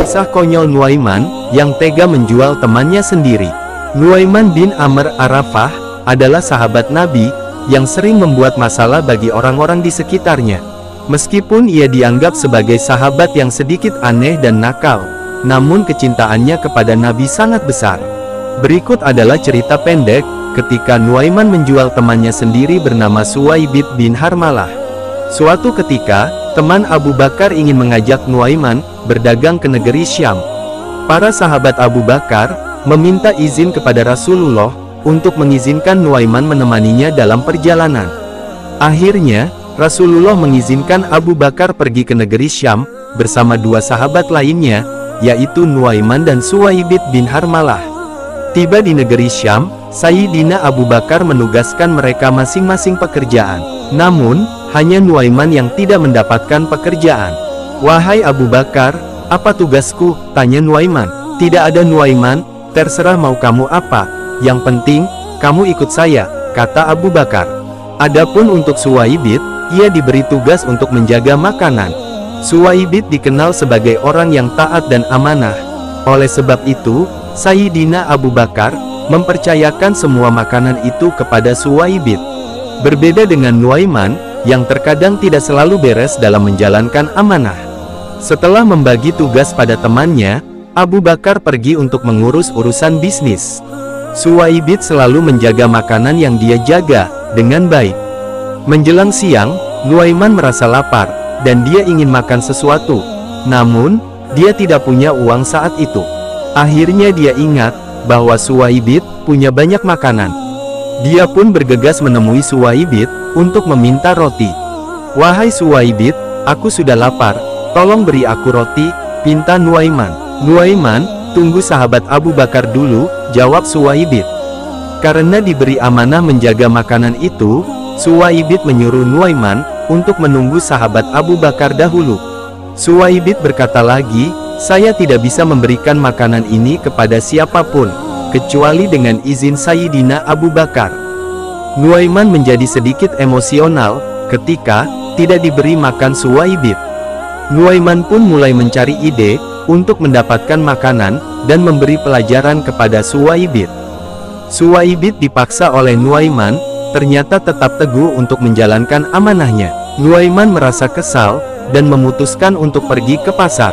Kisah konyol Nuaiman, yang tega menjual temannya sendiri. Nuaiman bin Amr Arafah, adalah sahabat Nabi, yang sering membuat masalah bagi orang-orang di sekitarnya. Meskipun ia dianggap sebagai sahabat yang sedikit aneh dan nakal, namun kecintaannya kepada Nabi sangat besar. Berikut adalah cerita pendek, ketika Nuaiman menjual temannya sendiri bernama Suwaibid bin Harmalah. Suatu ketika, teman Abu Bakar ingin mengajak Nuaiman berdagang ke negeri Syam. Para sahabat Abu Bakar meminta izin kepada Rasulullah untuk mengizinkan Nuaiman menemaninya dalam perjalanan. Akhirnya, Rasulullah mengizinkan Abu Bakar pergi ke negeri Syam bersama dua sahabat lainnya, yaitu Nuaiman dan Suwaibid bin Harmalah. Tiba di negeri Syam, Sayyidina Abu Bakar menugaskan mereka masing-masing pekerjaan. Namun, hanya Nuaiman yang tidak mendapatkan pekerjaan. "Wahai Abu Bakar, apa tugasku?" tanya Nuaiman. "Tidak ada Nuaiman, terserah mau kamu apa. Yang penting, kamu ikut saya," kata Abu Bakar. Adapun untuk Suwaibid, ia diberi tugas untuk menjaga makanan. Suwaibid dikenal sebagai orang yang taat dan amanah. Oleh sebab itu, Sayyidina Abu Bakar mempercayakan semua makanan itu kepada Suwaibid. Berbeda dengan Nuaiman, yang terkadang tidak selalu beres dalam menjalankan amanah. Setelah membagi tugas pada temannya, Abu Bakar pergi untuk mengurus urusan bisnis. Suwaibid selalu menjaga makanan yang dia jaga dengan baik. Menjelang siang, Nuaiman merasa lapar, dan dia ingin makan sesuatu. Namun, dia tidak punya uang saat itu. Akhirnya dia ingat bahwa Suwaibid punya banyak makanan. Dia pun bergegas menemui Suwaibid untuk meminta roti. "Wahai Suwaibid, aku sudah lapar. Tolong beri aku roti," pinta Nuaiman. "Nuaiman, tunggu sahabat Abu Bakar dulu," jawab Suwaibid. Karena diberi amanah menjaga makanan itu, Suwaibid menyuruh Nuaiman untuk menunggu sahabat Abu Bakar dahulu. Suwaibid berkata lagi, "Saya tidak bisa memberikan makanan ini kepada siapapun, kecuali dengan izin Sayyidina Abu Bakar." Nuaiman menjadi sedikit emosional ketika tidak diberi makan Suwaibid. Nuaiman pun mulai mencari ide untuk mendapatkan makanan dan memberi pelajaran kepada Suwaibid. Suwaibid dipaksa oleh Nuaiman, ternyata tetap teguh untuk menjalankan amanahnya. Nuaiman merasa kesal dan memutuskan untuk pergi ke pasar.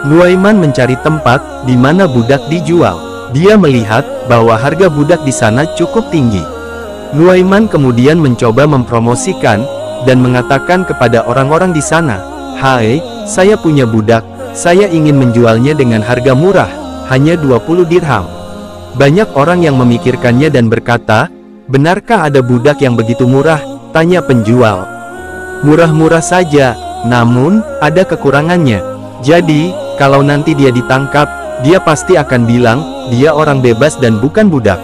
Nuaiman mencari tempat di mana budak dijual. Dia melihat bahwa harga budak di sana cukup tinggi. Nuaiman kemudian mencoba mempromosikan dan mengatakan kepada orang-orang di sana, "Hai, saya punya budak, saya ingin menjualnya dengan harga murah, hanya 20 dirham." Banyak orang yang memikirkannya dan berkata, "Benarkah ada budak yang begitu murah?" tanya penjual. "Murah-murah saja, namun ada kekurangannya. Jadi, kalau nanti dia ditangkap, dia pasti akan bilang, dia orang bebas dan bukan budak.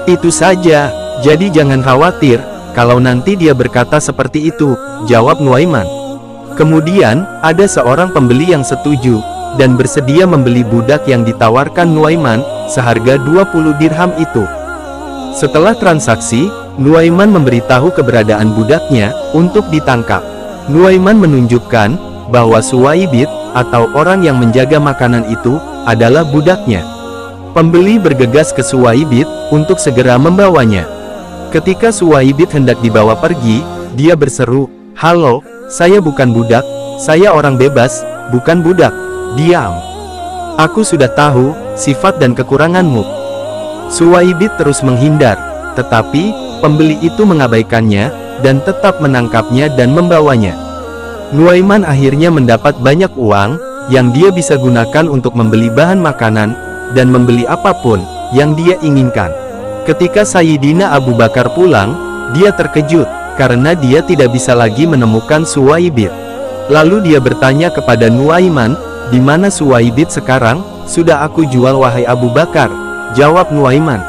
Itu saja, jadi jangan khawatir, kalau nanti dia berkata seperti itu," jawab Nuaiman. Kemudian, ada seorang pembeli yang setuju, dan bersedia membeli budak yang ditawarkan Nuaiman, seharga 20 dirham itu. Setelah transaksi, Nuaiman memberitahu keberadaan budaknya, untuk ditangkap. Nuaiman menunjukkan, bahwa Suwaibid, atau orang yang menjaga makanan itu, adalah budaknya. Pembeli bergegas ke Suwaibid, untuk segera membawanya. Ketika Suwaibid hendak dibawa pergi, dia berseru, "Halo, saya bukan budak, saya orang bebas, bukan budak. Diam. Aku sudah tahu sifat dan kekuranganmu." Suwaibid terus menghindar, tetapi pembeli itu mengabaikannya, dan tetap menangkapnya dan membawanya. Nuaiman akhirnya mendapat banyak uang, yang dia bisa gunakan untuk membeli bahan makanan, dan membeli apapun yang dia inginkan. Ketika Sayyidina Abu Bakar pulang, dia terkejut, karena dia tidak bisa lagi menemukan Suwaibid. Lalu dia bertanya kepada Nuaiman, "Di mana Suwaibid sekarang?" "Sudah aku jual wahai Abu Bakar," jawab Nuaiman.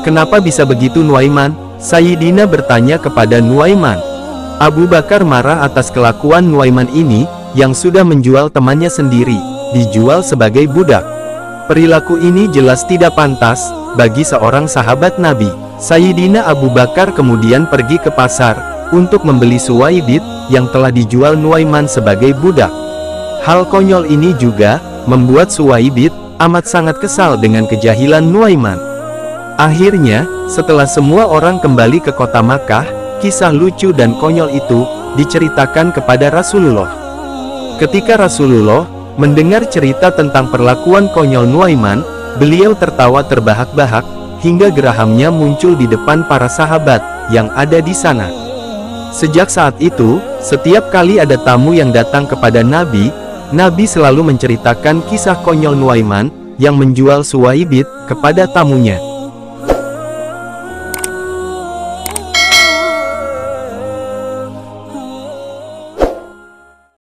"Kenapa bisa begitu Nuaiman?" Sayyidina bertanya kepada Nuaiman. Abu Bakar marah atas kelakuan Nuaiman ini, yang sudah menjual temannya sendiri, dijual sebagai budak. Perilaku ini jelas tidak pantas bagi seorang sahabat Nabi. Sayyidina Abu Bakar kemudian pergi ke pasar untuk membeli Suwaibid yang telah dijual Nuaiman sebagai budak. Hal konyol ini juga membuat Suwaibid amat sangat kesal dengan kejahilan Nuaiman. Akhirnya, setelah semua orang kembali ke kota Makkah, kisah lucu dan konyol itu diceritakan kepada Rasulullah. Ketika Rasulullah mendengar cerita tentang perlakuan konyol Nuaiman, beliau tertawa terbahak-bahak, hingga gerahamnya muncul di depan para sahabat yang ada di sana. Sejak saat itu, setiap kali ada tamu yang datang kepada Nabi, Nabi selalu menceritakan kisah konyol Nuaiman yang menjual Suwaibid kepada tamunya.